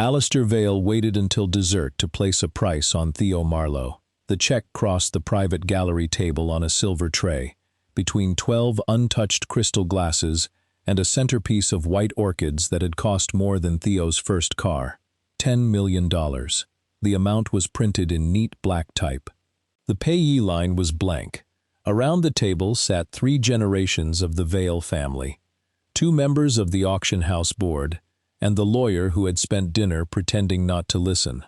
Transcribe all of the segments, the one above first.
Alistair Vale waited until dessert to place a price on Theo Marlow. The check crossed the private gallery table on a silver tray, between 12 untouched crystal glasses and a centerpiece of white orchids that had cost more than Theo's first car. $10 million. The amount was printed in neat black type. The payee line was blank. Around the table sat 3 generations of the Vale family, 2 members of the auction house board, and the lawyer who had spent dinner pretending not to listen.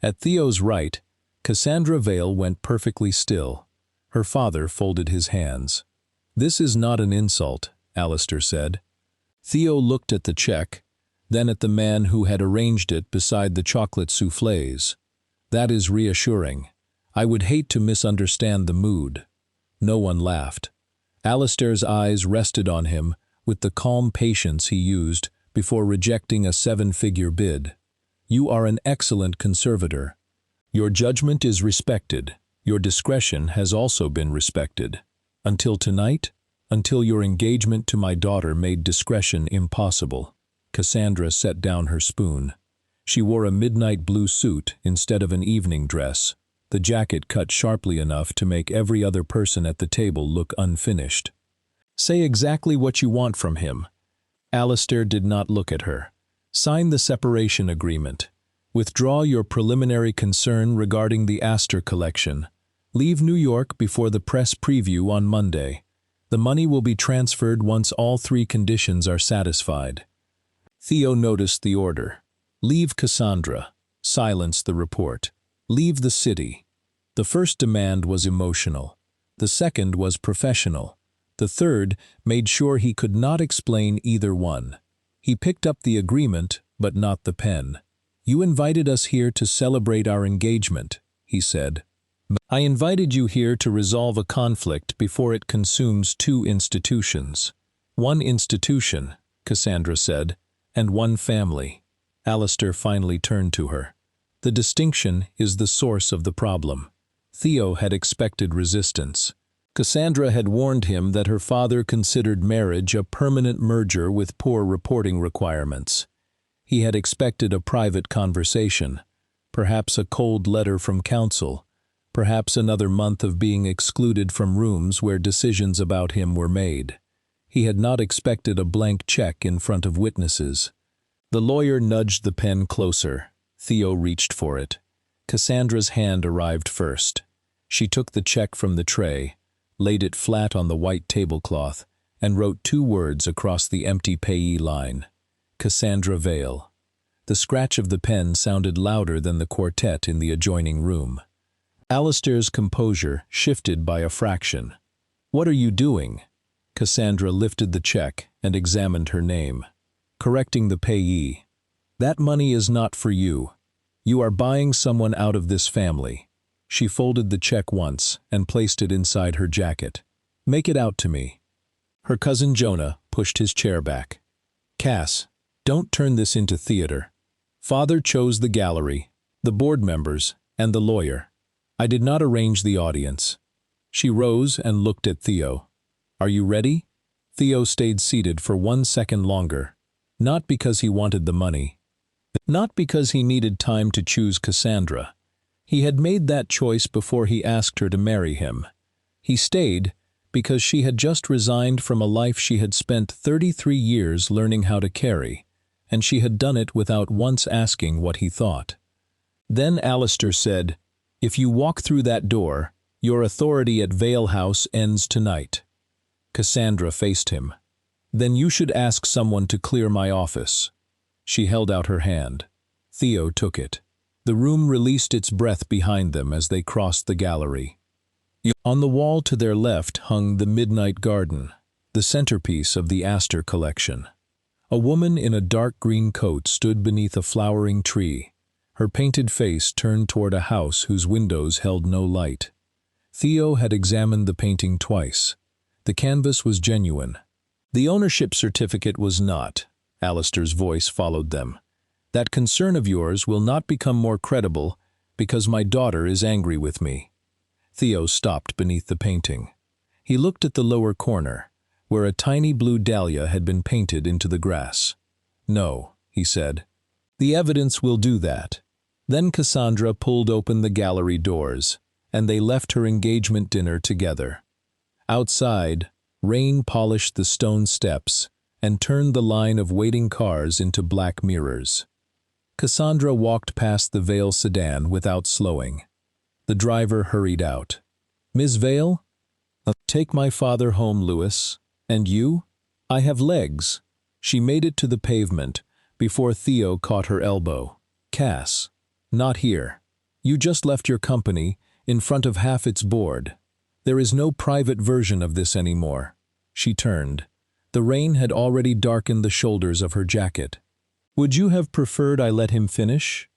At Theo's right, Cassandra Vale went perfectly still. Her father folded his hands. "This is not an insult," Alistair said. Theo looked at the check, then at the man who had arranged it beside the chocolate soufflés. "That is reassuring. I would hate to misunderstand the mood." No one laughed. Alistair's eyes rested on him with the calm patience he used before rejecting a 7-figure bid. "You are an excellent conservator. Your judgment is respected. Your discretion has also been respected. Until tonight, until your engagement to my daughter made discretion impossible." Cassandra set down her spoon. She wore a midnight blue suit instead of an evening dress, the jacket cut sharply enough to make every other person at the table look unfinished. "Say exactly what you want from him." Alistair did not look at her. "Sign the separation agreement. Withdraw your preliminary concern regarding the Astor collection. Leave New York before the press preview on Monday. The money will be transferred once all 3 conditions are satisfied." Theo noticed the order. Leave Cassandra. Silence the report. Leave the city. The first demand was emotional. The second was professional. The third made sure he could not explain either one. He picked up the agreement, but not the pen. "You invited us here to celebrate our engagement," he said. "I invited you here to resolve a conflict before it consumes 2 institutions." "One institution," Cassandra said, "and 1 family." Alistair finally turned to her. "The distinction is the source of the problem." Theo had expected resistance. Cassandra had warned him that her father considered marriage a permanent merger with poor reporting requirements. He had expected a private conversation, perhaps a cold letter from counsel, perhaps another month of being excluded from rooms where decisions about him were made. He had not expected a blank check in front of witnesses. The lawyer nudged the pen closer. Theo reached for it. Cassandra's hand arrived first. She took the check from the tray, laid it flat on the white tablecloth, and wrote 2 words across the empty payee line. Cassandra Vale. The scratch of the pen sounded louder than the quartet in the adjoining room. Alistair's composure shifted by a fraction. "What are you doing?" Cassandra lifted the check and examined her name, correcting the payee. "That money is not for you. You are buying someone out of this family." She folded the check once and placed it inside her jacket. "Make it out to me." Her cousin Jonah pushed his chair back. "Cass, don't turn this into theater. Father chose the gallery, the board members, and the lawyer. I did not arrange the audience." She rose and looked at Theo. "Are you ready?" Theo stayed seated for 1 second longer, not because he wanted the money, not because he needed time to choose Cassandra. He had made that choice before he asked her to marry him. He stayed because she had just resigned from a life she had spent 33 years learning how to carry, and she had done it without once asking what he thought. Then Alistair said, "If you walk through that door, your authority at Vale House ends tonight." Cassandra faced him. "Then you should ask someone to clear my office." She held out her hand. Theo took it. The room released its breath behind them as they crossed the gallery. On the wall to their left hung The Midnight Garden, the centerpiece of the Astor collection. A woman in a dark green coat stood beneath a flowering tree, her painted face turned toward a house whose windows held no light. Theo had examined the painting twice. The canvas was genuine. The ownership certificate was not. Alistair's voice followed them. "That concern of yours will not become more credible because my daughter is angry with me." Theo stopped beneath the painting. He looked at the lower corner, where a tiny blue dahlia had been painted into the grass. "No," he said. The evidence will do that. Then Cassandra pulled open the gallery doors, and they left her engagement dinner together. Outside, rain polished the stone steps and turned the line of waiting cars into black mirrors. Cassandra walked past the Vale sedan without slowing. The driver hurried out. "Miss Vale? Take my father home, Louis. And you? I have legs." She made it to the pavement before Theo caught her elbow. "Cass, not here. You just left your company in front of half its board. There is no private version of this anymore." She turned. The rain had already darkened the shoulders of her jacket. "Would you have preferred I let him finish?"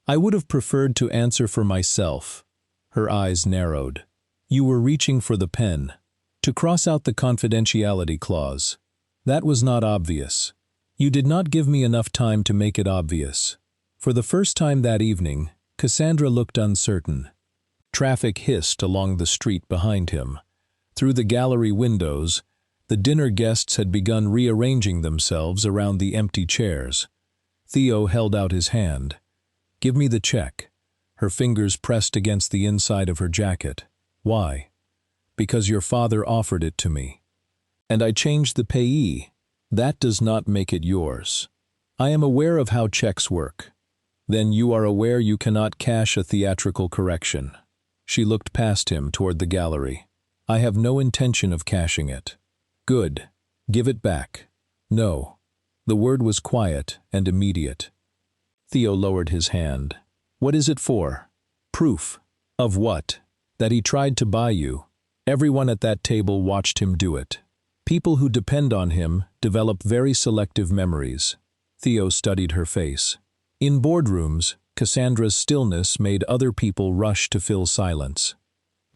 "I would have preferred to answer for myself." Her eyes narrowed. "You were reaching for the pen, to cross out the confidentiality clause. That was not obvious. You did not give me enough time to make it obvious." For the first time that evening, Cassandra looked uncertain. Traffic hissed along the street behind him. Through the gallery windows, the dinner guests had begun rearranging themselves around the empty chairs. Theo held out his hand. "Give me the check." Her fingers pressed against the inside of her jacket. "Why?" "Because your father offered it to me. And I changed the payee. That does not make it yours. I am aware of how checks work." "Then you are aware you cannot cash a theatrical correction." She looked past him toward the gallery. "I have no intention of cashing it." "Good. Give it back." "No." The word was quiet and immediate. Theo lowered his hand. "What is it for?" "Proof." "Of what?" "That he tried to buy you. Everyone at that table watched him do it. People who depend on him develop very selective memories." Theo studied her face. In boardrooms, Cassandra's stillness made other people rush to fill silence.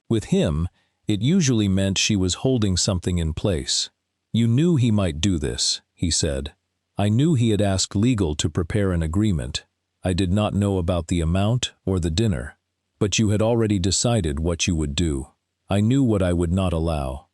With him, it usually meant she was holding something in place. "You knew he might do this," he said. "I knew he had asked legal to prepare an agreement. I did not know about the amount or the dinner. But you had already decided what you would do. I knew what I would not allow."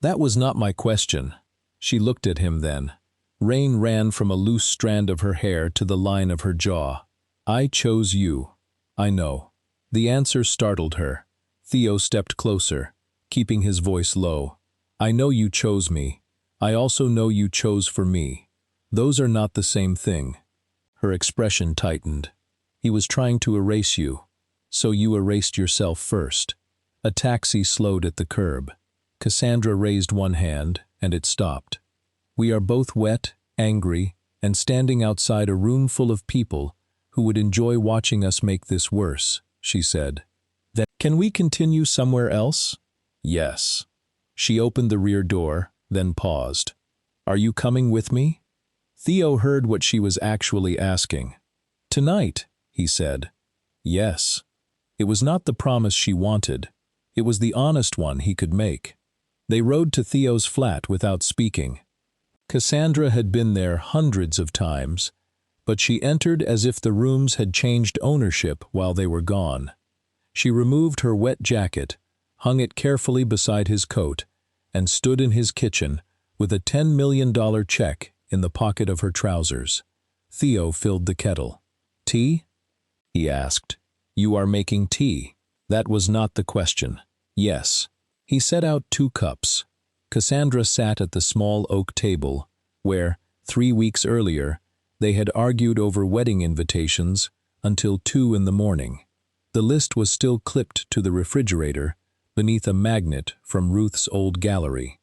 "That was not my question." She looked at him then. Rain ran from a loose strand of her hair to the line of her jaw. "I chose you." "I know." The answer startled her. Theo stepped closer, keeping his voice low. "I know you chose me. I also know you chose for me. Those are not the same thing." Her expression tightened. "He was trying to erase you. So you erased yourself first." A taxi slowed at the curb. Cassandra raised one hand, and it stopped. "We are both wet, angry, and standing outside a room full of people who would enjoy watching us make this worse," she said. "Then can we continue somewhere else?" "Yes." She opened the rear door, then paused. "Are you coming with me?" Theo heard what she was actually asking. "Tonight," he said. "Yes." It was not the promise she wanted. It was the honest one he could make. They rode to Theo's flat without speaking. Cassandra had been there hundreds of times, but she entered as if the rooms had changed ownership while they were gone. She removed her wet jacket, hung it carefully beside his coat, and stood in his kitchen with a $10 million check in the pocket of her trousers. Theo filled the kettle. "Tea?" he asked. "You are making tea." That was not the question. "Yes." He set out 2 cups. Cassandra sat at the small oak table, where, 3 weeks earlier, they had argued over wedding invitations until 2 in the morning. The list was still clipped to the refrigerator beneath a magnet from Ruth's old gallery.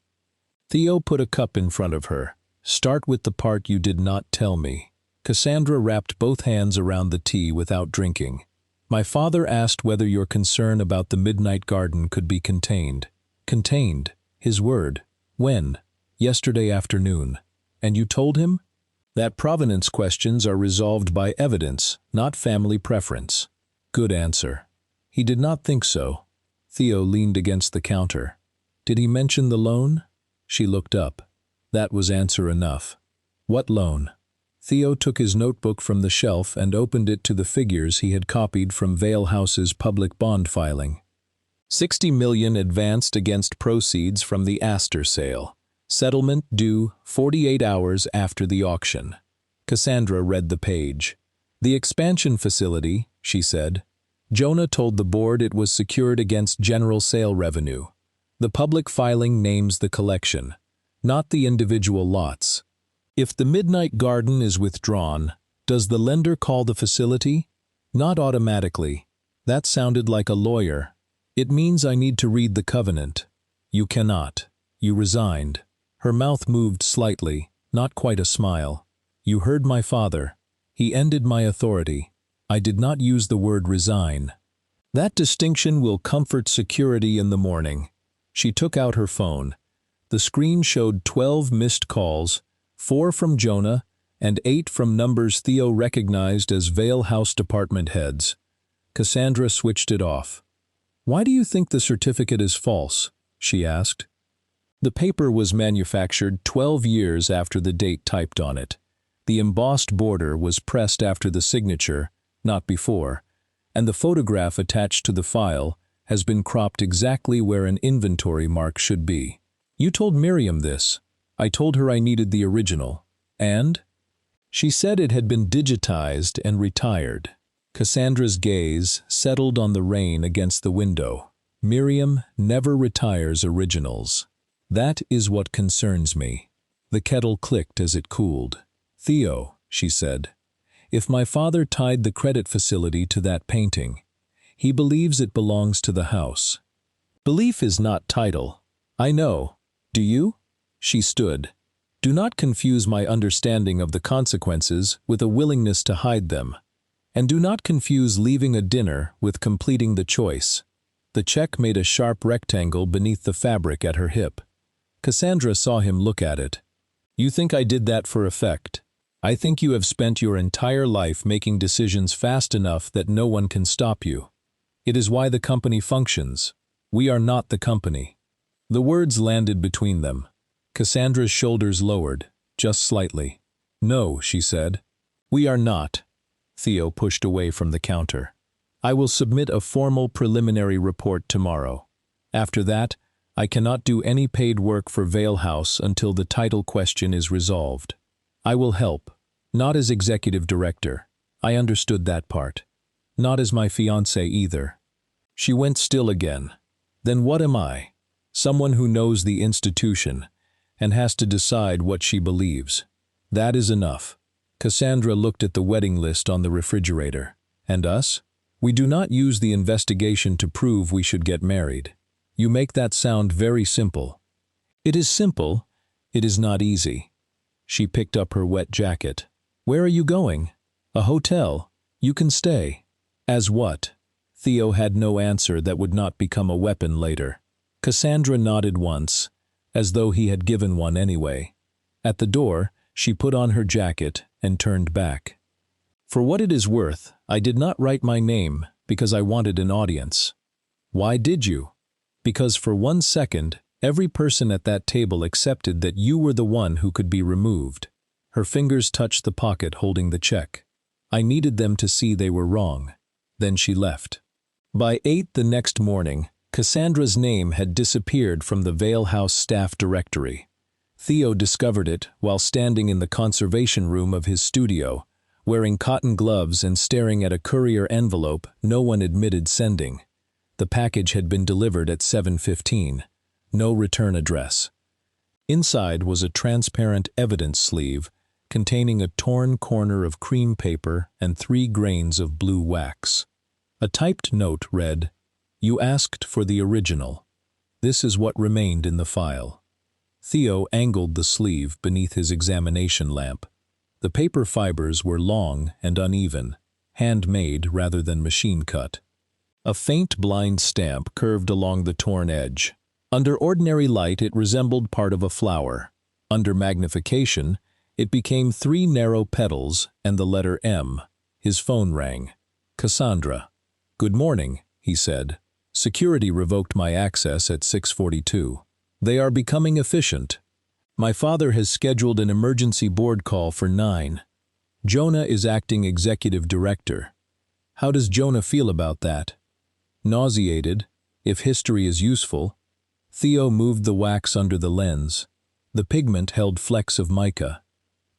Theo put a cup in front of her. "Start with the part you did not tell me." Cassandra wrapped both hands around the tea without drinking. "My father asked whether your concern about the midnight garden could be contained." "Contained? His word. When?" "Yesterday afternoon." "And you told him?" "That provenance questions are resolved by evidence, not family preference." "Good answer." "He did not think so." Theo leaned against the counter. "Did he mention the loan?" She looked up. That was answer enough. "What loan?" Theo took his notebook from the shelf and opened it to the figures he had copied from Vale House's public bond filing. 60 million advanced against proceeds from the Astor sale. Settlement due 48 hours after the auction. Cassandra read the page. The expansion facility, she said. Jonah told the board it was secured against general sale revenue. The public filing names the collection, not the individual lots. If the Midnight Garden is withdrawn, does the lender call the facility? Not automatically. That sounded like a lawyer. It means I need to read the covenant. You cannot. You resigned. Her mouth moved slightly, not quite a smile. You heard my father. He ended my authority. I did not use the word resign. That distinction will comfort security in the morning. She took out her phone. The screen showed 12 missed calls, 4 from Jonah and 8 from numbers Theo recognized as Vale House department heads. Cassandra switched it off. "Why do you think the certificate is false?" she asked. The paper was manufactured 12 years after the date typed on it. The embossed border was pressed after the signature, not before, and the photograph attached to the file has been cropped exactly where an inventory mark should be. "You told Miriam this." "I told her I needed the original." "And?" "She said it had been digitized and retired." Cassandra's gaze settled on the rain against the window. "Miriam never retires originals. That is what concerns me." The kettle clicked as it cooled. "Theo," she said, "if my father tied the credit facility to that painting, he believes it belongs to the house. Belief is not title. I know. Do you?" She stood. "Do not confuse my understanding of the consequences with a willingness to hide them. And do not confuse leaving a dinner with completing the choice." The check made a sharp rectangle beneath the fabric at her hip. Cassandra saw him look at it. "You think I did that for effect? I think you have spent your entire life making decisions fast enough that no one can stop you. It is why the company functions. We are not the company." The words landed between them. Cassandra's shoulders lowered, just slightly. "No," she said. "We are not." Theo pushed away from the counter. "I will submit a formal preliminary report tomorrow. After that, I cannot do any paid work for Vale House until the title question is resolved. I will help, not as executive director. I understood that part. Not as my fiancée either." She went still again. "Then what am I? Someone who knows the institution and has to decide what she believes. That is enough." Cassandra looked at the wedding list on the refrigerator. "And us? We do not use the investigation to prove we should get married. You make that sound very simple." "It is simple. It is not easy." She picked up her wet jacket. "Where are you going?" "A hotel. You can stay." "As what?" Theo had no answer that would not become a weapon later. Cassandra nodded once, as though he had given one anyway. At the door, she put on her jacket and turned back. "For what it is worth, I did not write my name because I wanted an audience." "Why did you?" "Because for 1 second, every person at that table accepted that you were the one who could be removed." Her fingers touched the pocket holding the check. "I needed them to see they were wrong." Then she left. By 8 the next morning, Cassandra's name had disappeared from the Vale House staff directory. Theo discovered it while standing in the conservation room of his studio, wearing cotton gloves and staring at a courier envelope no one admitted sending. The package had been delivered at 7:15. No return address. Inside was a transparent evidence sleeve containing a torn corner of cream paper and 3 grains of blue wax. A typed note read, "You asked for the original. This is what remained in the file." Theo angled the sleeve beneath his examination lamp. The paper fibers were long and uneven, handmade rather than machine-cut. A faint blind stamp curved along the torn edge. Under ordinary light it resembled part of a flower. Under magnification, it became 3 narrow petals and the letter M. His phone rang. "Cassandra." "Good morning," he said. "Security revoked my access at 6:42. They are becoming efficient. My father has scheduled an emergency board call for 9. Jonah is acting executive director. How does Jonah feel about that?" "Nauseated, if history is useful." Theo moved the wax under the lens. The pigment held flecks of mica.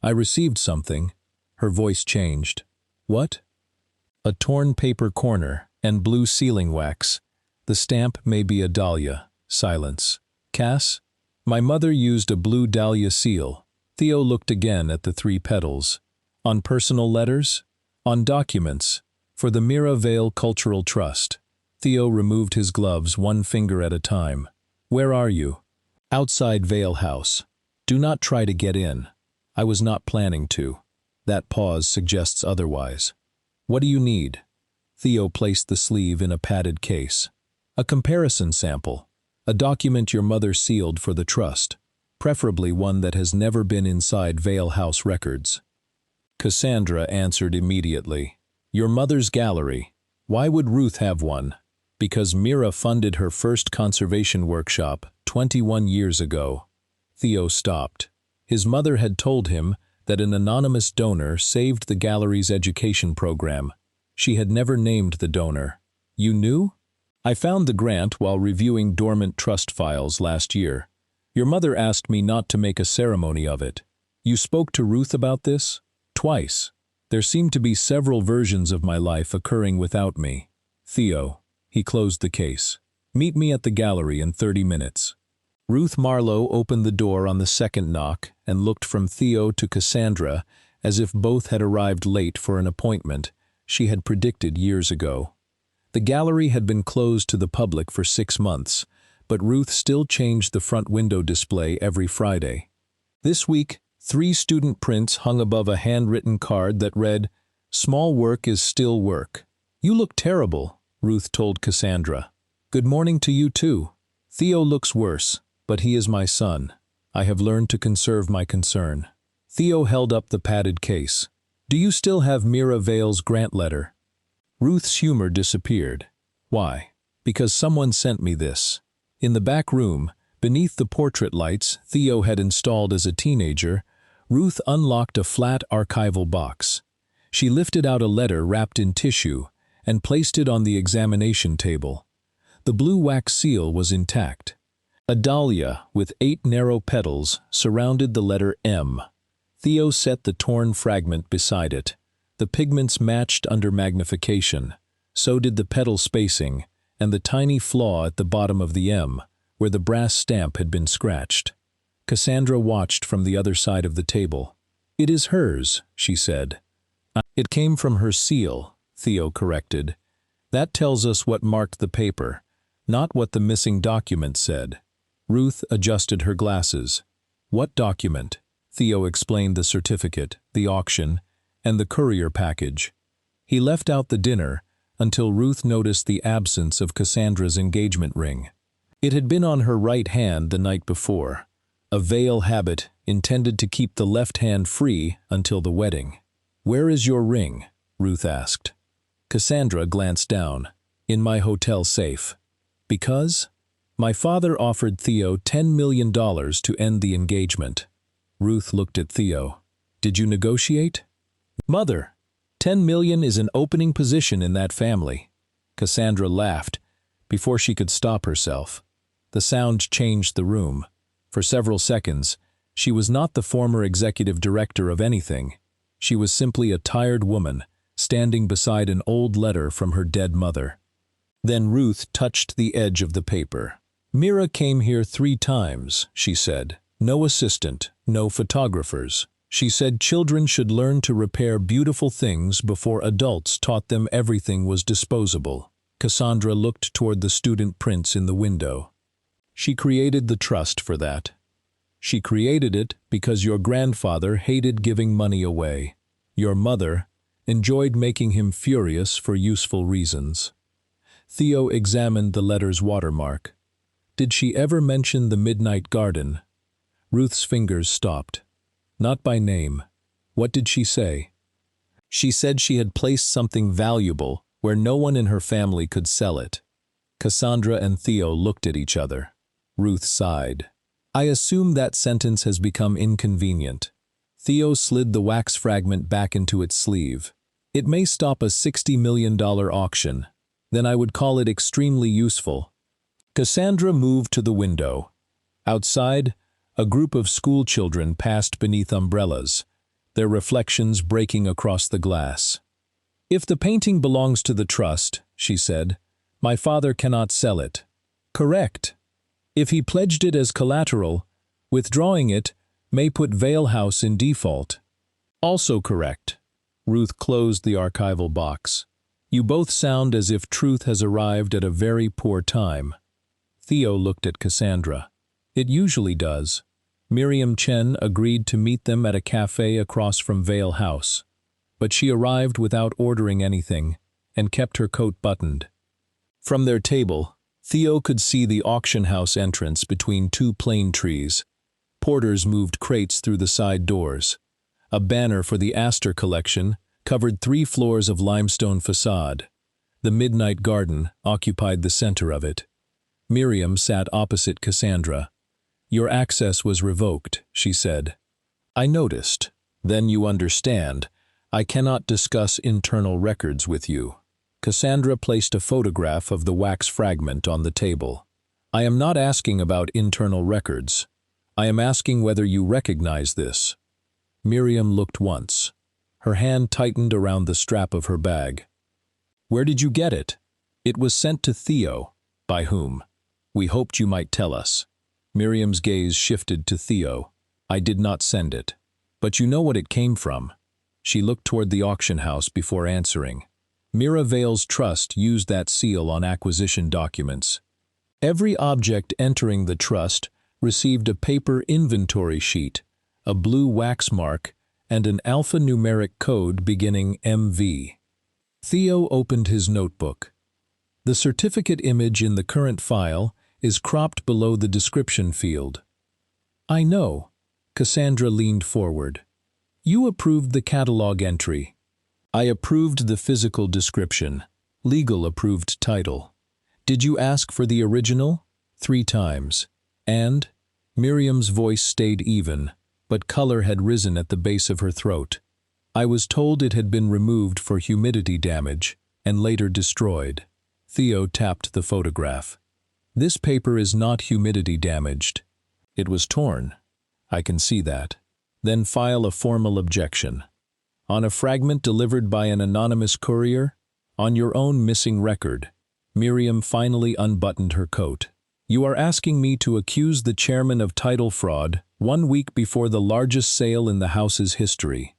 "I received something." Her voice changed. What? A torn paper corner and blue sealing wax. The stamp may be a dahlia. Silence. Cass? My mother used a blue dahlia seal. Theo looked again at the 3 petals. On personal letters? On documents. For the Mira Vale Cultural Trust. Theo removed his gloves 1 finger at a time. Where are you? Outside Vale House. Do not try to get in. I was not planning to. That pause suggests otherwise. What do you need? Theo placed the sleeve in a padded case. A comparison sample. A document your mother sealed for the trust. Preferably one that has never been inside Vale House records. Cassandra answered immediately. Your mother's gallery. Why would Ruth have one? Because Mira funded her first conservation workshop 21 years ago. Theo stopped. His mother had told him that an anonymous donor saved the gallery's education program. She had never named the donor. You knew? I found the grant while reviewing dormant trust files last year. Your mother asked me not to make a ceremony of it. You spoke to Ruth about this? Twice. There seemed to be several versions of my life occurring without me. Theo. He closed the case. Meet me at the gallery in 30 minutes. Ruth Marlow opened the door on the second knock and looked from Theo to Cassandra as if both had arrived late for an appointment she had predicted years ago. The gallery had been closed to the public for 6 months, but Ruth still changed the front window display every Friday. This week, 3 student prints hung above a handwritten card that read, "Small work is still work." You look terrible, Ruth told Cassandra. Good morning to you too. Theo looks worse, but he is my son. I have learned to conserve my concern. Theo held up the padded case. Do you still have Mira Vale's grant letter? Ruth's humor disappeared. Why? Because someone sent me this. In the back room, beneath the portrait lights Theo had installed as a teenager, Ruth unlocked a flat archival box. She lifted out a letter wrapped in tissue and placed it on the examination table. The blue wax seal was intact. A dahlia with 8 narrow petals surrounded the letter M. Theo set the torn fragment beside it. The pigments matched under magnification. So did the petal spacing and the tiny flaw at the bottom of the M, where the brass stamp had been scratched. Cassandra watched from the other side of the table. It is hers, she said. It came from her seal, Theo corrected. That tells us what marked the paper, not what the missing document said. Ruth adjusted her glasses. What document? Theo explained the certificate, the auction, and the courier package. He left out the dinner until Ruth noticed the absence of Cassandra's engagement ring. It had been on her right hand the night before, a Vale habit intended to keep the left hand free until the wedding. Where is your ring? Ruth asked. Cassandra glanced down. In my hotel safe. Because? My father offered Theo $10 million to end the engagement. Ruth looked at Theo. Did you negotiate? Mother, $10 million is an opening position in that family. Cassandra laughed before she could stop herself. The sound changed the room. For several seconds, she was not the former executive director of anything. She was simply a tired woman, standing beside an old letter from her dead mother. Then Ruth touched the edge of the paper. Mira came here 3 times, she said. No assistant, no photographers. She said children should learn to repair beautiful things before adults taught them everything was disposable. Cassandra looked toward the student prints in the window. She created the trust for that. She created it because your grandfather hated giving money away. Your mother enjoyed making him furious for useful reasons. Theo examined the letter's watermark. Did she ever mention the Midnight Garden? Ruth's fingers stopped. Not by name. What did she say? She said she had placed something valuable where no one in her family could sell it. Cassandra and Theo looked at each other. Ruth sighed. I assume that sentence has become inconvenient. Theo slid the wax fragment back into its sleeve. It may stop a $60 million auction. Then I would call it extremely useful. Cassandra moved to the window. Outside, a group of school children passed beneath umbrellas, their reflections breaking across the glass. If the painting belongs to the trust, she said, my father cannot sell it. Correct. If he pledged it as collateral, withdrawing it may put Vale House in default. Also correct. Ruth closed the archival box. You both sound as if truth has arrived at a very poor time. Theo looked at Cassandra. It usually does. Miriam Chen agreed to meet them at a cafe across from Vale House. But she arrived without ordering anything and kept her coat buttoned. From their table, Theo could see the auction house entrance between two plane trees. Porters moved crates through the side doors. A banner for the Astor collection covered 3 floors of limestone facade. The Midnight Garden occupied the center of it. Miriam sat opposite Cassandra. Your access was revoked, she said. I noticed. Then you understand. I cannot discuss internal records with you. Cassandra placed a photograph of the wax fragment on the table. I am not asking about internal records. I am asking whether you recognize this. Miriam looked once. Her hand tightened around the strap of her bag. Where did you get it? It was sent to Theo. By whom? We hoped you might tell us. Miriam's gaze shifted to Theo. I did not send it. But you know what it came from. She looked toward the auction house before answering. Mira Vale's trust used that seal on acquisition documents. Every object entering the trust received a paper inventory sheet, a blue wax mark, and an alphanumeric code beginning MV. Theo opened his notebook. The certificate image in the current file is cropped below the description field. I know. Cassandra leaned forward. You approved the catalog entry. I approved the physical description. Legal approved title. Did you ask for the original? 3 times. And? Miriam's voice stayed even, but color had risen at the base of her throat. I was told it had been removed for humidity damage and later destroyed. Theo tapped the photograph. This paper is not humidity damaged. It was torn. I can see that. Then file a formal objection. On a fragment delivered by an anonymous courier? On your own missing record. Miriam finally unbuttoned her coat. You are asking me to accuse the chairman of title fraud 1 week before the largest sale in the house's history.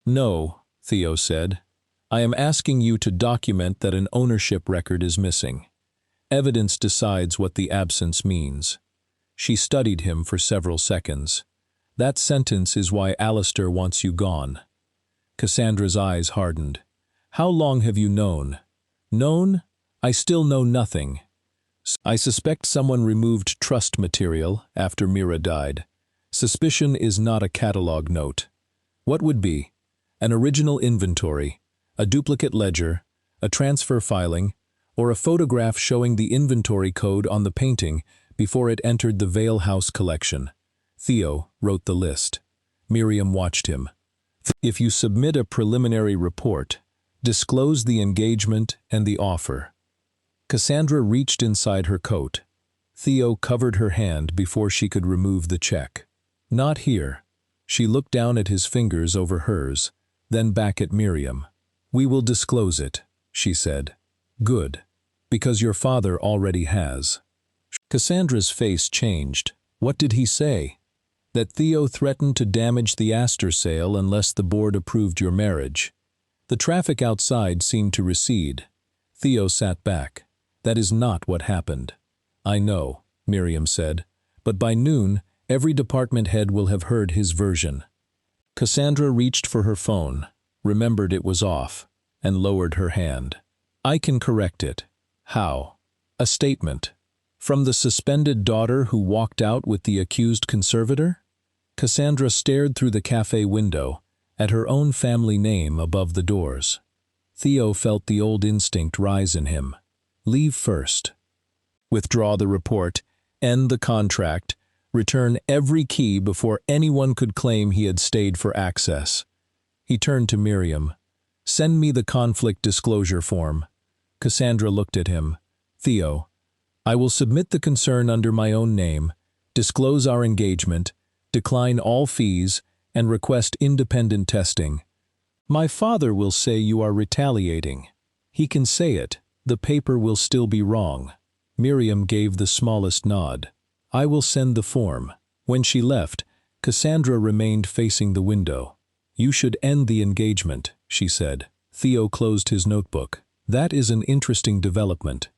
No, Theo said. I am asking you to document that an ownership record is missing. Evidence decides what the absence means. She studied him for several seconds. That sentence is why Alistair wants you gone. Cassandra's eyes hardened. How long have you known? Known? I still know nothing. I suspect someone removed trust material after Mira died. Suspicion is not a catalog note. What would be? An original inventory, a duplicate ledger, a transfer filing, or a photograph showing the inventory code on the painting before it entered the Vale House collection. Theo wrote the list. Miriam watched him. If you submit a preliminary report, disclose the engagement and the offer. Cassandra reached inside her coat. Theo covered her hand before she could remove the check. Not here. She looked down at his fingers over hers, then back at Miriam. We will disclose it, she said. Good. Because your father already has. Cassandra's face changed. What did he say? That Theo threatened to damage the Astor sale unless the board approved your marriage. The traffic outside seemed to recede. Theo sat back. That is not what happened. I know, Miriam said, but by noon, every department head will have heard his version. Cassandra reached for her phone, remembered it was off, and lowered her hand. I can correct it. How? A statement. From the suspended daughter who walked out with the accused conservator? Cassandra stared through the cafe window, at her own family name above the doors. Theo felt the old instinct rise in him. Leave first. Withdraw the report, end the contract, return every key before anyone could claim he had stayed for access. He turned to Miriam. Send me the conflict disclosure form. Cassandra looked at him. Theo, I will submit the concern under my own name, disclose our engagement, decline all fees, and request independent testing. My father will say you are retaliating. He can say it, the paper will still be wrong. Miriam gave the smallest nod. I will send the form. When she left, Cassandra remained facing the window. You should end the engagement, she said. Theo closed his notebook. That is an interesting development.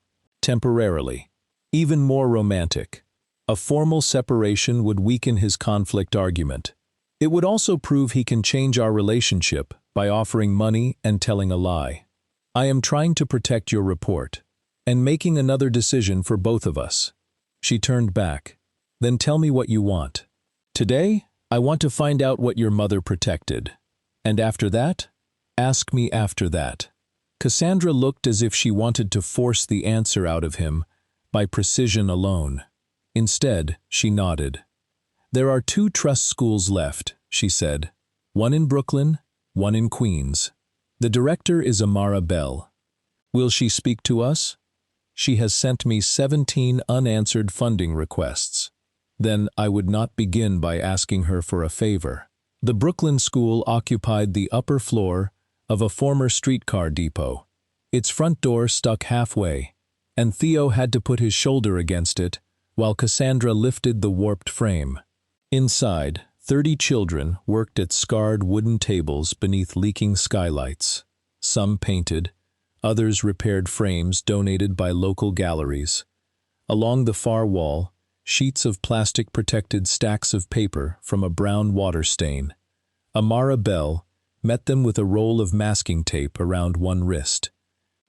Temporarily. Even more romantic. A formal separation would weaken his conflict argument. It would also prove he can change our relationship by offering money and telling a lie. I am trying to protect your report, and making another decision for both of us. She turned back. Then tell me what you want. Today, I want to find out what your mother protected. And after that, ask me after that. Cassandra looked as if she wanted to force the answer out of him by precision alone. Instead, she nodded. There are 2 trust schools left, she said. One in Brooklyn, one in Queens. The director is Amara Bell. Will she speak to us? She has sent me 17 unanswered funding requests. Then I would not begin by asking her for a favor. The Brooklyn school occupied the upper floor of a former streetcar depot. Its front door stuck halfway, and Theo had to put his shoulder against it while Cassandra lifted the warped frame. Inside, 30 children worked at scarred wooden tables beneath leaking skylights. Some painted, others repaired frames donated by local galleries. Along the far wall, sheets of plastic protected stacks of paper from a brown water stain. Amara Bell met them with a roll of masking tape around one wrist.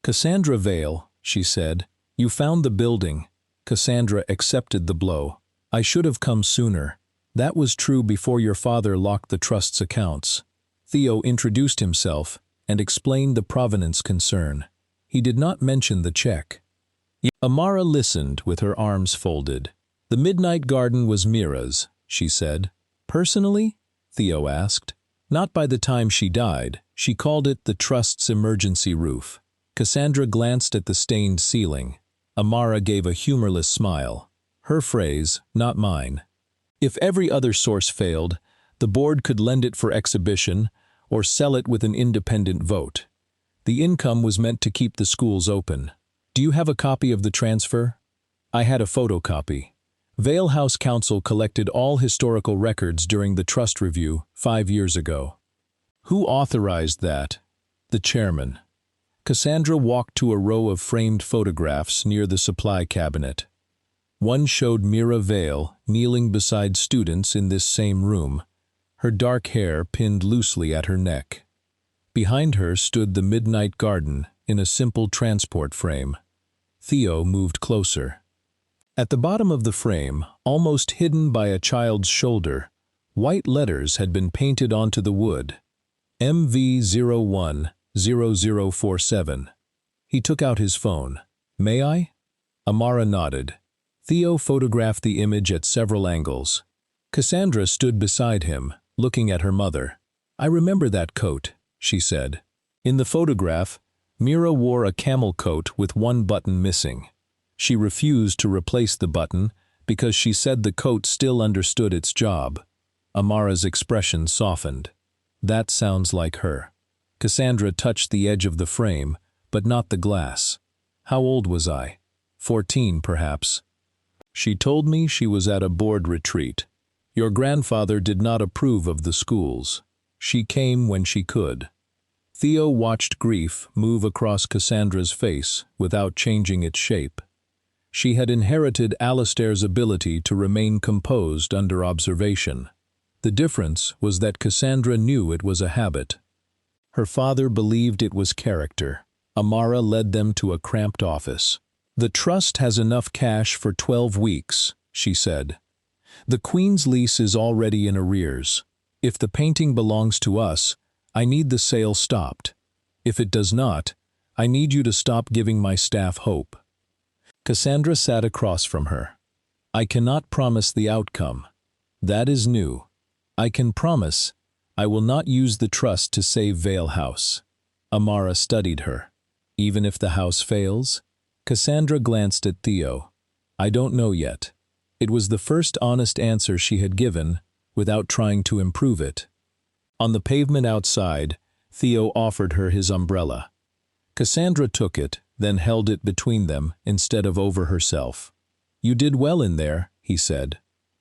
Cassandra Vale, she said, you found the building. Cassandra accepted the blow. I should have come sooner. That was true before your father locked the trust's accounts. Theo introduced himself and explained the provenance concern. He did not mention the check. Amara listened with her arms folded. The Midnight Garden was Mira's, she said. Personally? Theo asked. Not by the time she died. She called it the trust's emergency roof. Cassandra glanced at the stained ceiling. Amara gave a humorless smile. Her phrase, not mine. If every other source failed, the board could lend it for exhibition or sell it with an independent vote. The income was meant to keep the schools open. Do you have a copy of the transfer? I had a photocopy. Vale House Council collected all historical records during the trust review 5 years ago. Who authorized that? The chairman. Cassandra walked to a row of framed photographs near the supply cabinet. One showed Mira Vale kneeling beside students in this same room, her dark hair pinned loosely at her neck. Behind her stood the Midnight Garden in a simple transport frame. Theo moved closer. At the bottom of the frame, almost hidden by a child's shoulder, white letters had been painted onto the wood. MV010047. He took out his phone. May I? Amara nodded. Theo photographed the image at several angles. Cassandra stood beside him, looking at her mother. I remember that coat, she said. In the photograph, Mira wore a camel coat with one button missing. She refused to replace the button because she said the coat still understood its job. Amara's expression softened. That sounds like her. Cassandra touched the edge of the frame, but not the glass. How old was I? 14, perhaps. She told me she was at a board retreat. Your grandfather did not approve of the schools. She came when she could. Theo watched grief move across Cassandra's face without changing its shape. She had inherited Alistair's ability to remain composed under observation. The difference was that Cassandra knew it was a habit. Her father believed it was character. Amara led them to a cramped office. The trust has enough cash for 12 weeks, she said. The Queen's lease is already in arrears. If the painting belongs to us, I need the sale stopped. If it does not, I need you to stop giving my staff hope. Cassandra sat across from her. I cannot promise the outcome. That is new. I can promise I will not use the trust to save Vale House. Amara studied her. Even if the house fails? Cassandra glanced at Theo. I don't know yet. It was the first honest answer she had given without trying to improve it. On the pavement outside, Theo offered her his umbrella. Cassandra took it, then held it between them instead of over herself. "You did well in there," he said.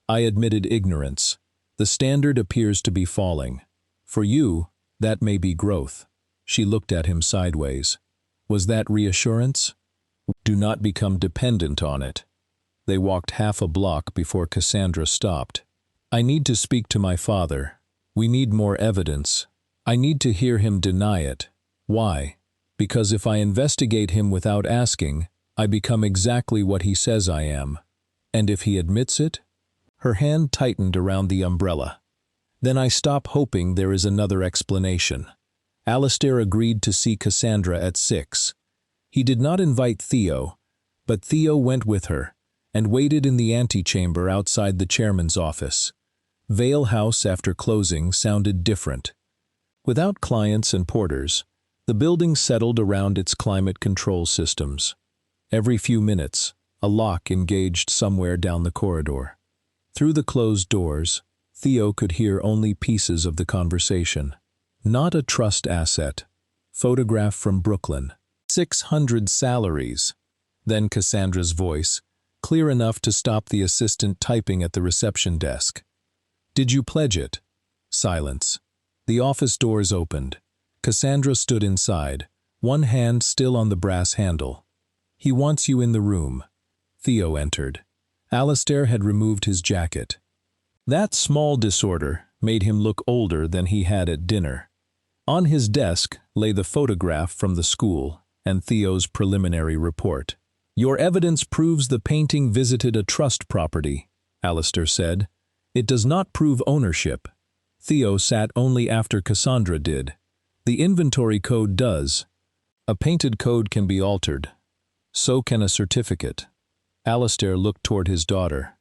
"I admitted ignorance. The standard appears to be falling. For you, that may be growth." She looked at him sideways. Was that reassurance? "Do not become dependent on it." They walked half a block before Cassandra stopped. "I need to speak to my father. We need more evidence. I need to hear him deny it." "Why?" "Because if I investigate him without asking, I become exactly what he says I am. And if he admits it?" Her hand tightened around the umbrella. "Then I stop hoping there is another explanation." Alistair agreed to see Cassandra at 6. He did not invite Theo, but Theo went with her and waited in the antechamber outside the chairman's office. Vale House after closing sounded different. Without clients and porters, the building settled around its climate control systems. Every few minutes, a lock engaged somewhere down the corridor. Through the closed doors, Theo could hear only pieces of the conversation. "Not a trust asset. Photograph from Brooklyn. 600 salaries." Then Cassandra's voice, clear enough to stop the assistant typing at the reception desk. "Did you pledge it?" Silence. The office doors opened. Cassandra stood inside, one hand still on the brass handle. "He wants you in the room." Theo entered. Alistair had removed his jacket. That small disorder made him look older than he had at dinner. On his desk lay the photograph from the school and Theo's preliminary report. "Your evidence proves the painting visited a trust property," Alistair said. "It does not prove ownership." Theo sat only after Cassandra did. "The inventory code does. A painted code can be altered. So can a certificate." Alistair looked toward his daughter.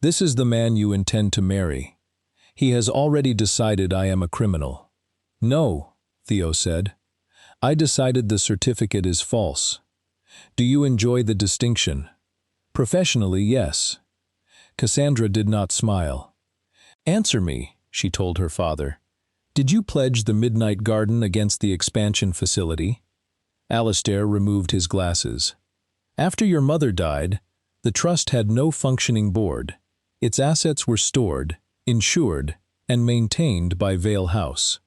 "This is the man you intend to marry. He has already decided I am a criminal." "No," Theo said. "I decided the certificate is false." "Do you enjoy the distinction?" "Professionally, yes." Cassandra did not smile. "Answer me," she told her father. "Did you pledge the Midnight Garden against the expansion facility?" Alistair removed his glasses. "After your mother died, the trust had no functioning board. Its assets were stored, insured, and maintained by Vale House.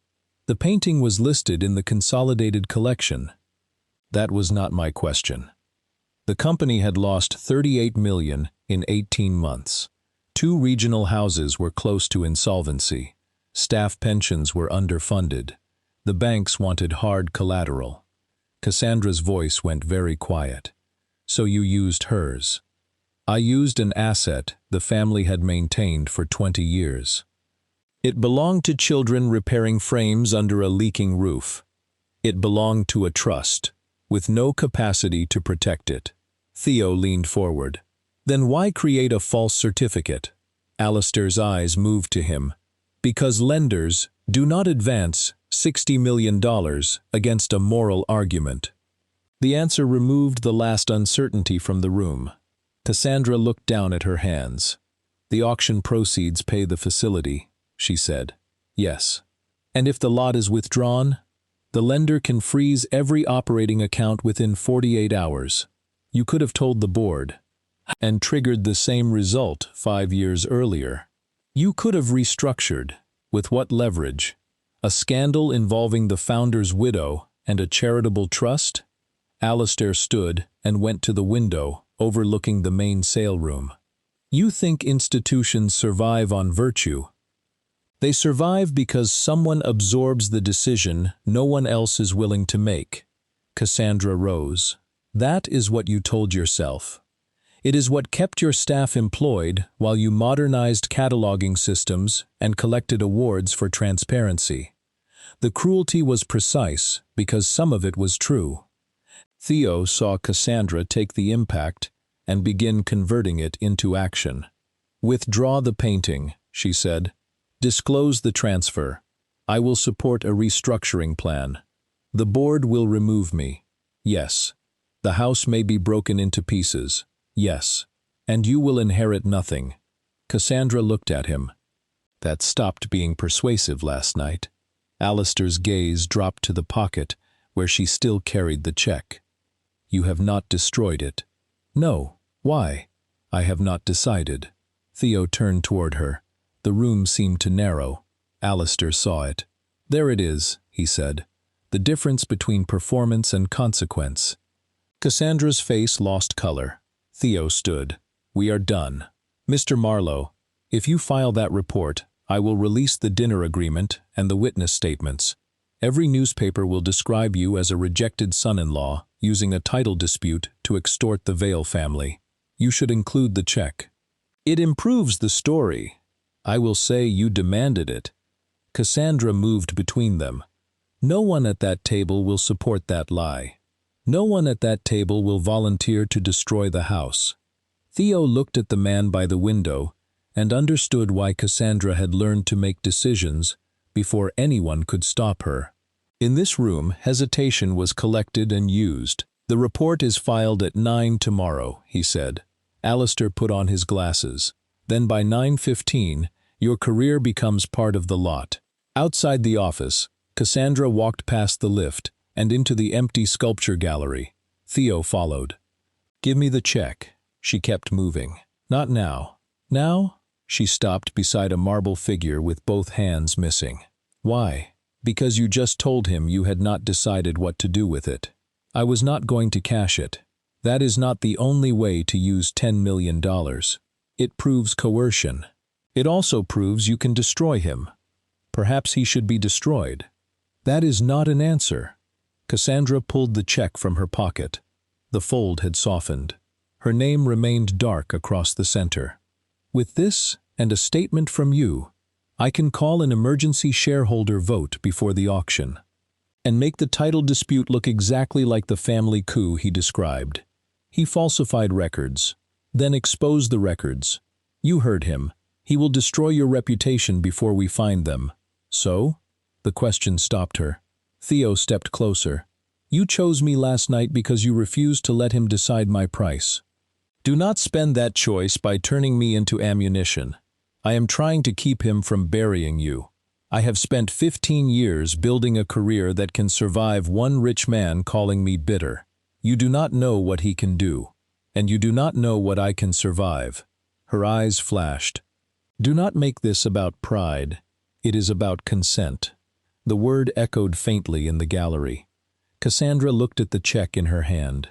The painting was listed in the consolidated collection." "That was not my question." "The company had lost $38 million in 18 months. 2 regional houses were close to insolvency. Staff pensions were underfunded. The banks wanted hard collateral." Cassandra's voice went very quiet. "So you used hers." "I used an asset the family had maintained for 20 years. It belonged to children repairing frames under a leaking roof. It belonged to a trust, with no capacity to protect it." Theo leaned forward. "Then why create a false certificate?" Alistair's eyes moved to him. "Because lenders do not advance $60 million against a moral argument." The answer removed the last uncertainty from the room. Cassandra looked down at her hands. "The auction proceeds pay the facility," she said. "Yes. And if the lot is withdrawn, the lender can freeze every operating account within 48 hours. You could have told the board, and triggered the same result 5 years earlier. You could have restructured. With what leverage? A scandal involving the founder's widow and a charitable trust?" Alistair stood and went to the window overlooking the main sale room. "You think institutions survive on virtue. They survive because someone absorbs the decision no one else is willing to make." Cassandra rose. "That is what you told yourself. It is what kept your staff employed while you modernized cataloging systems and collected awards for transparency. The cruelty was precise because some of it was true." Theo saw Cassandra take the impact and begin converting it into action. "Withdraw the painting," she said. "Disclose the transfer. I will support a restructuring plan. The board will remove me. Yes. The house may be broken into pieces. Yes. And you will inherit nothing." Cassandra looked at him. "That stopped being persuasive last night." Alistair's gaze dropped to the pocket where she still carried the check. You have not destroyed it. No. Why? I have not decided. Theo turned toward her. The room seemed to narrow. Alistair saw it. There it is, he said. The difference between performance and consequence. Cassandra's face lost color. Theo stood. We are done. Mr. Marlow, if you file that report, I will release the dinner agreement and the witness statements. Every newspaper will describe you as a rejected son-in-law using a title dispute to extort the Vale family. You should include the check. It improves the story. I will say you demanded it. Cassandra moved between them. No one at that table will support that lie. No one at that table will volunteer to destroy the house. Theo looked at the man by the window and understood why Cassandra had learned to make decisions before anyone could stop her. In this room, hesitation was collected and used. The report is filed at 9 tomorrow, he said. Alistair put on his glasses. Then by 9:15, your career becomes part of the lot. Outside the office, Cassandra walked past the lift and into the empty sculpture gallery. Theo followed. Give me the check. She kept moving. Not now. Now? She stopped beside a marble figure with both hands missing. Why? Because you just told him you had not decided what to do with it. I was not going to cash it. That is not the only way to use $10 million. It proves coercion. It also proves you can destroy him. Perhaps he should be destroyed. That is not an answer. Cassandra pulled the check from her pocket. The fold had softened. Her name remained dark across the center. With this and a statement from you, I can call an emergency shareholder vote before the auction and make the title dispute look exactly like the family coup he described. He falsified records, then exposed the records. You heard him. He will destroy your reputation before we find them. So? The question stopped her. Theo stepped closer. You chose me last night because you refused to let him decide my price. Do not spend that choice by turning me into ammunition. I am trying to keep him from burying you. I have spent 15 years building a career that can survive one rich man calling me bitter. You do not know what he can do, and you do not know what I can survive. Her eyes flashed. Do not make this about pride. It is about consent. The word echoed faintly in the gallery. Cassandra looked at the check in her hand.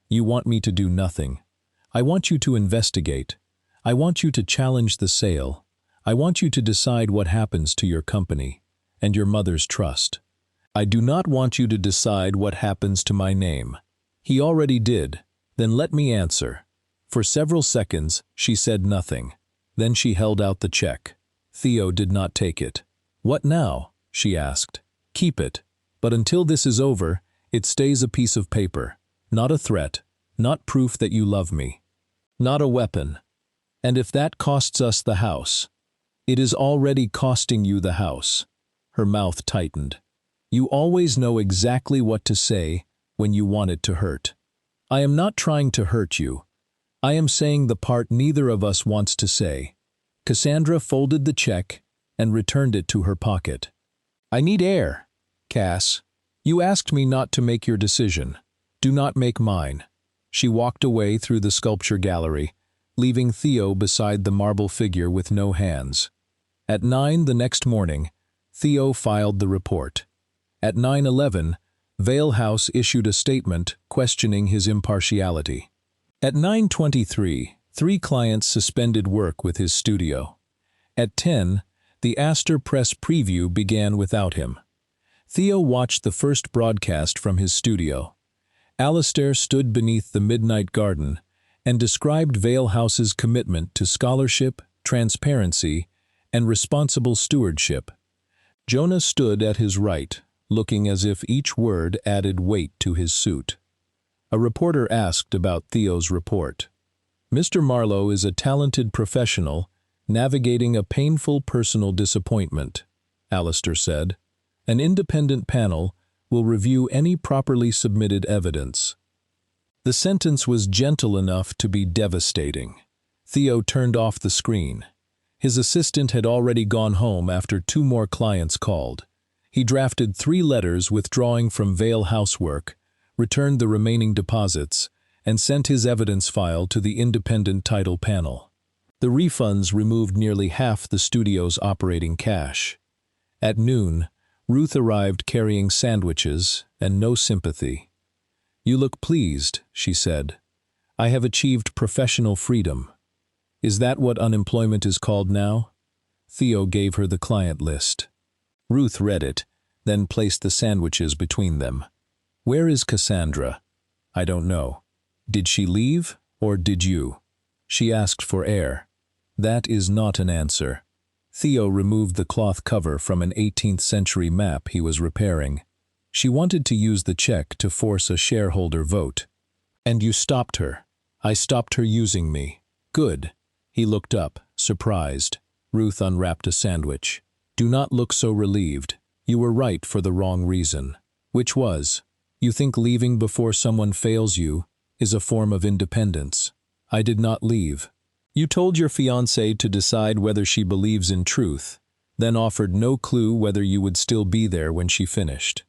You want me to do nothing. I want you to investigate. I want you to challenge the sale. I want you to decide what happens to your company and your mother's trust. I do not want you to decide what happens to my name. He already did. Then let me answer. For several seconds, she said nothing. Then she held out the check. Theo did not take it. What now? She asked. Keep it. But until this is over, it stays a piece of paper. Not a threat. Not proof that you love me. Not a weapon. And if that costs us the house, it is already costing you the house. Her mouth tightened. You always know exactly what to say when you want it to hurt. I am not trying to hurt you. I am saying the part neither of us wants to say. Cassandra folded the check and returned it to her pocket. I need air, Cass. You asked me not to make your decision. Do not make mine. She walked away through the sculpture gallery, leaving Theo beside the marble figure with no hands. At 9 the next morning, Theo filed the report. At 9:11, Vale House issued a statement questioning his impartiality. At 9:23, 3 clients suspended work with his studio. At 10, the Astor Press preview began without him. Theo watched the first broadcast from his studio. Alistair stood beneath the midnight garden and described Vale House's commitment to scholarship, transparency, and responsible stewardship. Jonah stood at his right, looking as if each word added weight to his suit. A reporter asked about Theo's report. Mr. Marlow is a talented professional navigating a painful personal disappointment, Alistair said. An independent panel will review any properly submitted evidence. The sentence was gentle enough to be devastating. Theo turned off the screen. His assistant had already gone home after 2 more clients called. He drafted 3 letters withdrawing from Vale House work, returned the remaining deposits, and sent his evidence file to the independent title panel. The refunds removed nearly half the studio's operating cash. At noon, Ruth arrived carrying sandwiches and no sympathy. "You look pleased," she said. "I have achieved professional freedom. Is that what unemployment is called now?" Theo gave her the client list. Ruth read it, then placed the sandwiches between them. "Where is Cassandra?" "I don't know." "Did she leave, or did you?" "She asked for air." "That is not an answer." Theo removed the cloth cover from an 18th century map he was repairing. "She wanted to use the check to force a shareholder vote." "And you stopped her." "I stopped her using me." "Good." He looked up, surprised. Ruth unwrapped a sandwich. "Do not look so relieved. You were right for the wrong reason." "Which was?" "You think leaving before someone fails you is a form of independence." "I did not leave." "You told your fiancée to decide whether she believes in truth, then offered no clue whether you would still be there when she finished.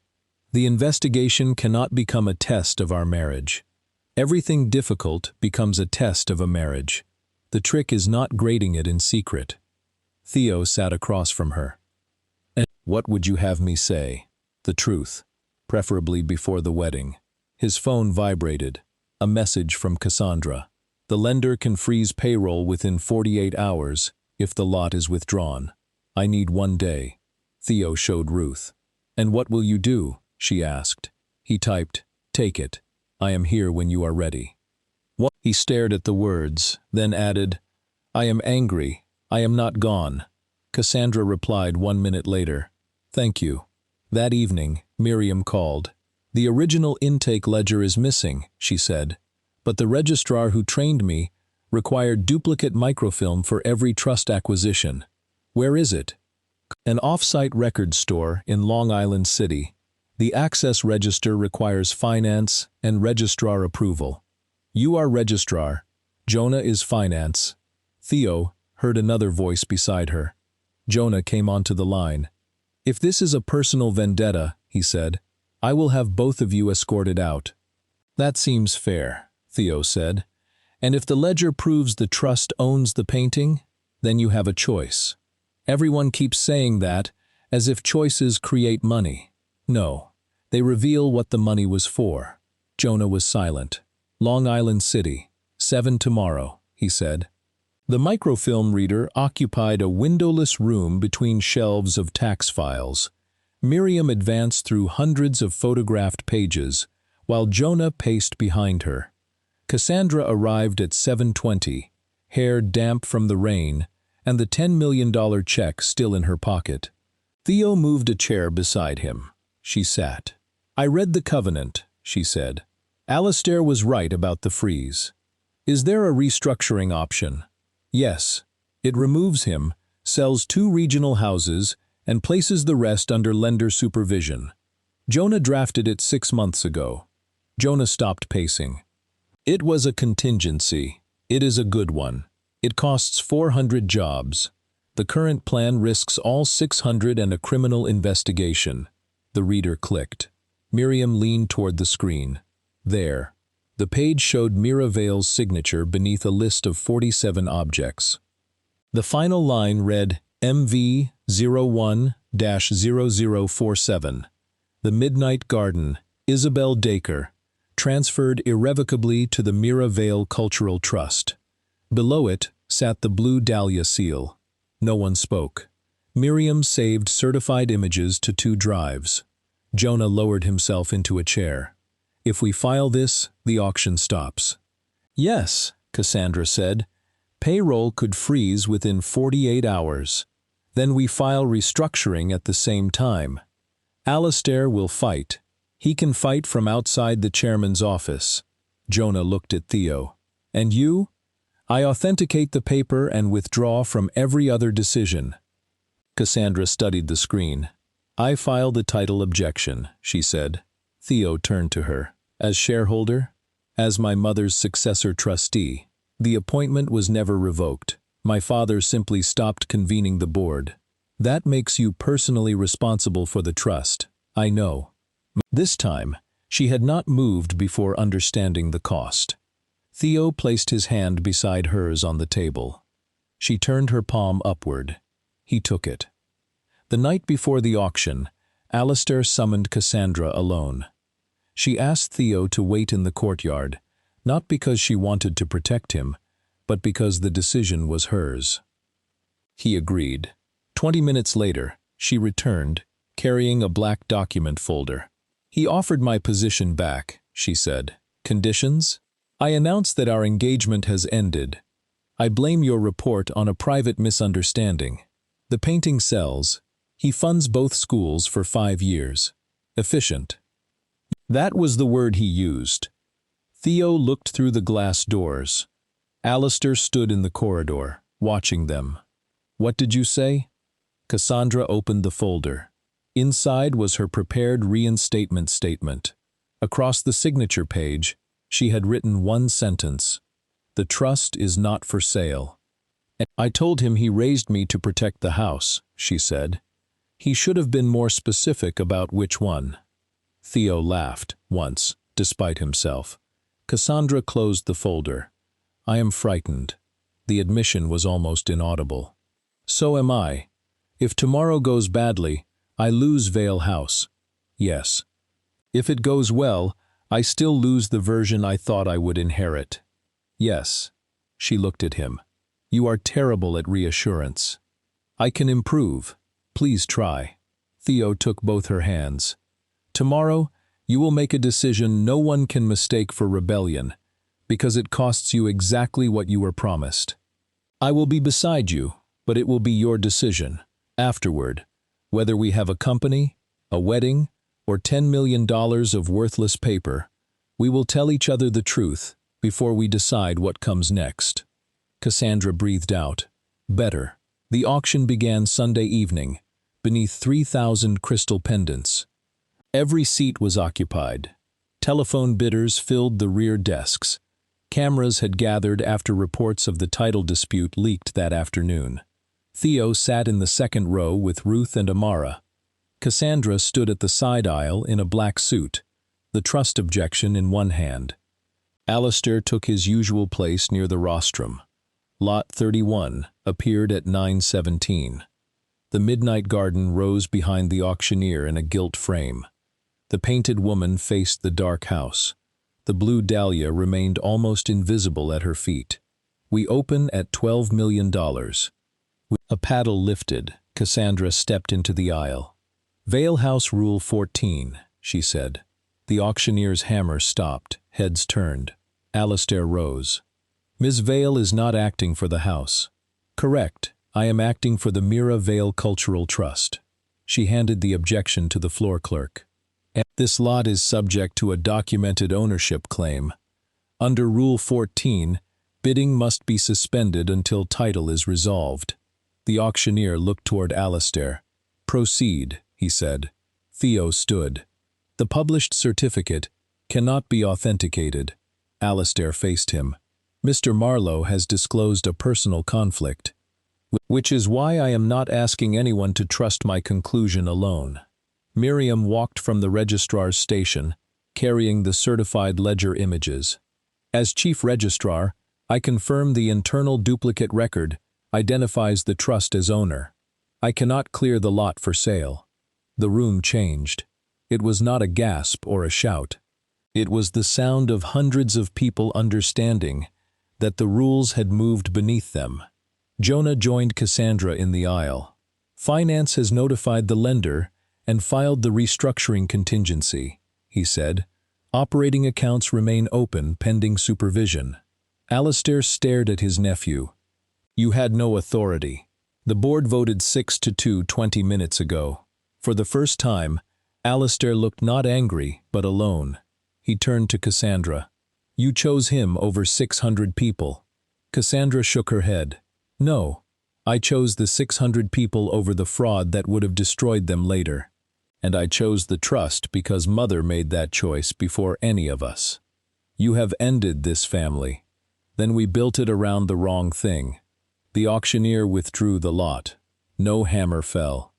The investigation cannot become a test of our marriage. Everything difficult becomes a test of a marriage. The trick is not grading it in secret." Theo sat across from her. "And what would you have me say?" "The truth, preferably before the wedding." His phone vibrated. A message from Cassandra. "The lender can freeze payroll within 48 hours if the lot is withdrawn. I need 1 day." Theo showed Ruth. "And what will you do?" she asked. He typed, "Take it. I am here when you are ready." What? He stared at the words, then added, "I am angry. I am not gone." Cassandra replied 1 minute later, "Thank you." That evening, Miriam called. "The original intake ledger is missing," she said, "but the registrar who trained me required duplicate microfilm for every trust acquisition. Where is it?" "An off-site record store in Long Island City. The access register requires finance and registrar approval. You are registrar. Jonah is finance." Theo heard another voice beside her. Jonah came onto the line. "If this is a personal vendetta," he said, "I will have both of you escorted out." "That seems fair," Theo said. "And if the ledger proves the trust owns the painting, then you have a choice. Everyone keeps saying that, as if choices create money. No, they reveal what the money was for." Jonah was silent. "Long Island City, 7 tomorrow," he said. The microfilm reader occupied a windowless room between shelves of tax files. Miriam advanced through hundreds of photographed pages, while Jonah paced behind her. Cassandra arrived at 7:20, hair damp from the rain, and the $10 million check still in her pocket. Theo moved a chair beside him. She sat. "I read the covenant," she said. "Alistair was right about the freeze. Is there a restructuring option?" "Yes. It removes him, sells 2 regional houses, and places the rest under lender supervision. Jonah drafted it 6 months ago." Jonah stopped pacing. "It was a contingency. It is a good one. It costs 400 jobs. The current plan risks all 600 and a criminal investigation." The reader clicked. Miriam leaned toward the screen. There. The page showed Mira Vale's signature beneath a list of 47 objects. The final line read MV01-0047. The Midnight Garden, Isabel Dacre, transferred irrevocably to the Mira Vale Cultural Trust. Below it sat the blue dahlia seal. No one spoke. Miriam saved certified images to 2 drives. Jonah lowered himself into a chair. "If we file this, the auction stops." "Yes," Cassandra said. "Payroll could freeze within 48 hours. Then we file restructuring at the same time. Alistair will fight. He can fight from outside the chairman's office." Jonah looked at Theo. "And you?" "I authenticate the paper and withdraw from every other decision." Cassandra studied the screen. "I file the title objection," she said. Theo turned to her. "As shareholder? As my mother's successor trustee. The appointment was never revoked. My father simply stopped convening the board. That makes you personally responsible for the trust, I know. This time, she had not moved before understanding the cost. Theo placed his hand beside hers on the table. She turned her palm upward. He took it. The night before the auction, Alistair summoned Cassandra alone. She asked Theo to wait in the courtyard, not because she wanted to protect him, but because the decision was hers. He agreed. 20 minutes later, she returned, carrying a black document folder. "He offered my position back," she said. "Conditions? I announce that our engagement has ended. I blame your report on a private misunderstanding. The painting sells. He funds both schools for 5 years. Efficient." That was the word he used. Theo looked through the glass doors. Alistair stood in the corridor, watching them. "What did you say?" Cassandra opened the folder. Inside was her prepared reinstatement statement. Across the signature page, she had written one sentence: "The trust is not for sale." "I told him he raised me to protect the house," she said. "He should have been more specific about which one." Theo laughed, once, despite himself. Cassandra closed the folder. "I am frightened." The admission was almost inaudible. "So am I. If tomorrow goes badly, I lose Vale House." "Yes." "If it goes well, I still lose the version I thought I would inherit." "Yes." She looked at him. "You are terrible at reassurance." "I can improve. Please try." Theo took both her hands. "Tomorrow, you will make a decision no one can mistake for rebellion, because it costs you exactly what you were promised. I will be beside you, but it will be your decision. Afterward, whether we have a company, a wedding, or $10 million of worthless paper, we will tell each other the truth before we decide what comes next." Cassandra breathed out. "Better." The auction began Sunday evening, beneath 3,000 crystal pendants. Every seat was occupied. Telephone bidders filled the rear desks. Cameras had gathered after reports of the title dispute leaked that afternoon. Theo sat in the second row with Ruth and Amara. Cassandra stood at the side aisle in a black suit, the trust objection in one hand. Alistair took his usual place near the rostrum. Lot 31 appeared at 9:17. The midnight garden rose behind the auctioneer in a gilt frame. The painted woman faced the dark house. The blue dahlia remained almost invisible at her feet. "We open at $12 million. A paddle lifted. Cassandra stepped into the aisle. "Vale House Rule 14, she said. The auctioneer's hammer stopped, heads turned. Alistair rose. "Ms. Vale is not acting for the house." "Correct. I am acting for the Mira Vale Cultural Trust." She handed the objection to the floor clerk. "This lot is subject to a documented ownership claim. Under Rule 14, bidding must be suspended until title is resolved." The auctioneer looked toward Alistair. "Proceed," he said. Theo stood. "The published certificate cannot be authenticated." Alistair faced him. "Mr. Marlow has disclosed a personal conflict, which is why I am not asking anyone to trust my conclusion alone." Miriam walked from the registrar's station, carrying the certified ledger images. "As chief registrar, I confirm the internal duplicate record identifies the trust as owner. I cannot clear the lot for sale." The room changed. It was not a gasp or a shout. It was the sound of hundreds of people understanding that the rules had moved beneath them. Jonah joined Cassandra in the aisle. "Finance has notified the lender and filed the restructuring contingency," he said. "Operating accounts remain open pending supervision." Alistair stared at his nephew. "You had no authority. The board voted 6-2 20 minutes ago." For the first time, Alistair looked not angry, but alone. He turned to Cassandra. "You chose him over 600 people." Cassandra shook her head. "No, I chose the 600 people over the fraud that would have destroyed them later. And I chose the trust because Mother made that choice before any of us. You have ended this family. Then we built it around the wrong thing." The auctioneer withdrew the lot. No hammer fell.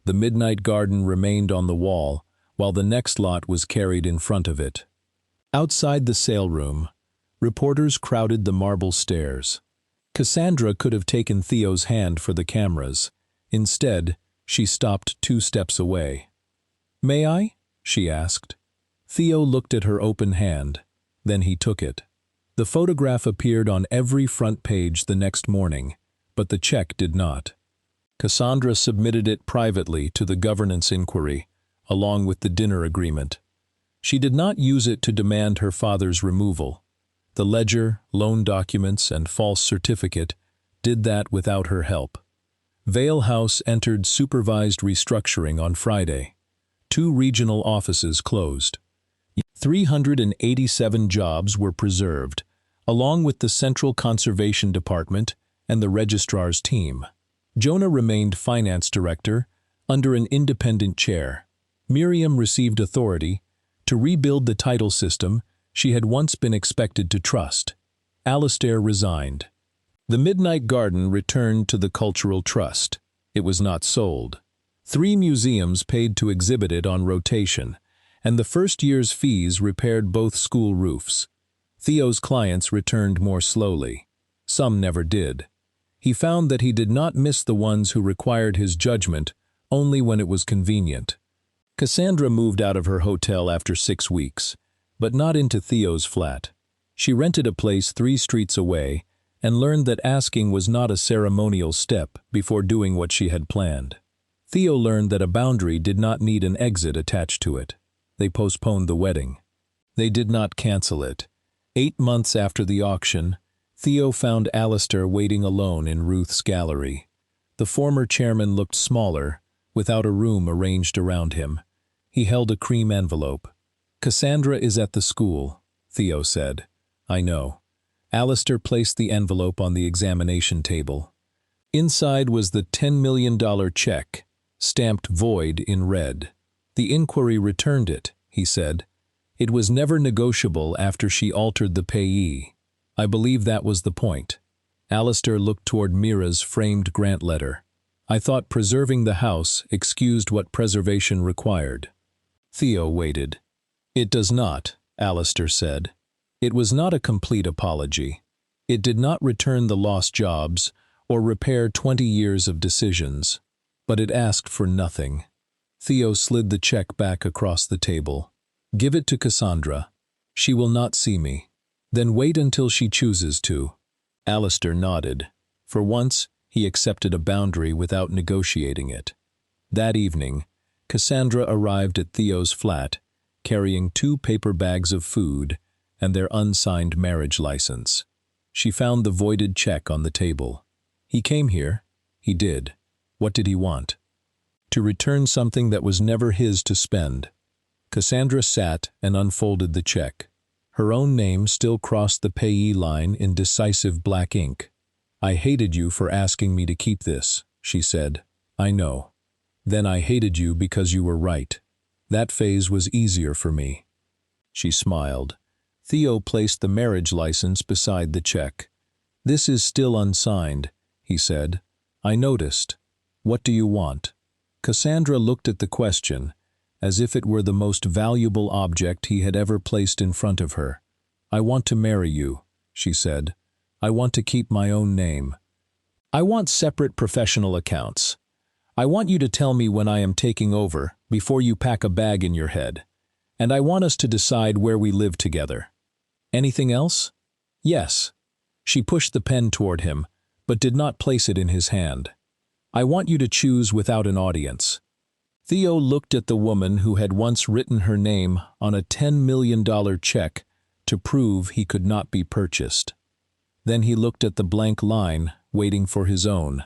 The midnight garden remained on the wall, while the next lot was carried in front of it. Outside the sale room, reporters crowded the marble stairs. Cassandra could have taken Theo's hand for the cameras. Instead, she stopped 2 steps away. "May I?" she asked. Theo looked at her open hand. Then he took it. The photograph appeared on every front page the next morning, but the check did not. Cassandra submitted it privately to the governance inquiry, along with the dinner agreement. She did not use it to demand her father's removal. The ledger, loan documents, and false certificate did that without her help. Vale House entered supervised restructuring on Friday. 2 regional offices closed. 387 jobs were preserved, along with the Central Conservation Department and the registrar's team. Jonah remained finance director under an independent chair. Miriam received authority to rebuild the title system she had once been expected to trust. Alistair resigned. The Midnight Garden returned to the Cultural Trust. It was not sold. 3 museums paid to exhibit it on rotation, and the first year's fees repaired both school roofs. Theo's clients returned more slowly. Some never did. He found that he did not miss the ones who required his judgment only when it was convenient. Cassandra moved out of her hotel after 6 weeks, but not into Theo's flat. She rented a place 3 streets away and learned that asking was not a ceremonial step before doing what she had planned. Theo learned that a boundary did not need an exit attached to it. They postponed the wedding. They did not cancel it. 8 months after the auction, Theo found Alistair waiting alone in Ruth's gallery. The former chairman looked smaller, without a room arranged around him. He held a cream envelope. "Cassandra is at the school," Theo said. "I know." Alistair placed the envelope on the examination table. Inside was the $10 million check, stamped void in red. "The inquiry returned it," he said. "It was never negotiable after she altered the payee. I believe that was the point." Alistair looked toward Mira's framed grant letter. "I thought preserving the house excused what preservation required." Theo waited. "It does not," Alistair said. "It was not a complete apology. It did not return the lost jobs or repair 20 years of decisions, but it asked for nothing." Theo slid the check back across the table. "Give it to Cassandra. She will not see me. Then wait until she chooses to." Alistair nodded. For once, he accepted a boundary without negotiating it. That evening, Cassandra arrived at Theo's flat, carrying 2 paper bags of food and their unsigned marriage license. She found the voided check on the table. "He came here." "He did. What did he want?" "To return something that was never his to spend." Cassandra sat and unfolded the check. Her own name still crossed the payee line in decisive black ink. "I hated you for asking me to keep this," she said. "I know. Then I hated you because you were right. That phase was easier for me." She smiled. Theo placed the marriage license beside the check. "This is still unsigned," he said. "I noticed. What do you want?" Cassandra looked at the question, as if it were the most valuable object he had ever placed in front of her. "I want to marry you," she said. "I want to keep my own name. I want separate professional accounts. I want you to tell me when I am taking over, before you pack a bag in your head. And I want us to decide where we live together." "Anything else?" "Yes." She pushed the pen toward him, but did not place it in his hand. "I want you to choose without an audience." Theo looked at the woman who had once written her name on a $10 million check to prove he could not be purchased. Then he looked at the blank line, waiting for his own.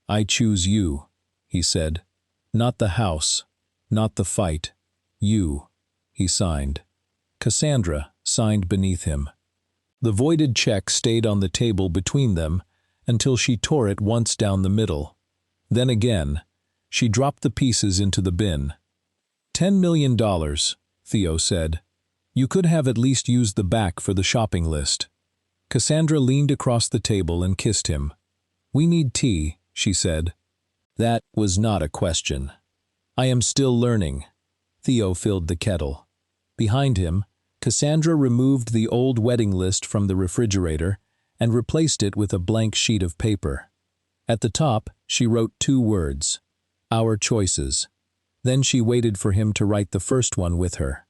"I choose you," he said. "Not the house, not the fight. You." He signed. Cassandra signed beneath him. The voided check stayed on the table between them until she tore it once down the middle. Then again, she dropped the pieces into the bin. $10 million, Theo said. "You could have at least used the back for the shopping list." Cassandra leaned across the table and kissed him. "We need tea," she said. That was not a question. I am still learning. Theo filled the kettle. Behind him, Cassandra removed the old wedding list from the refrigerator and replaced it with a blank sheet of paper. At the top, she wrote 2 words, "Our choices." Then she waited for him to write the first one with her.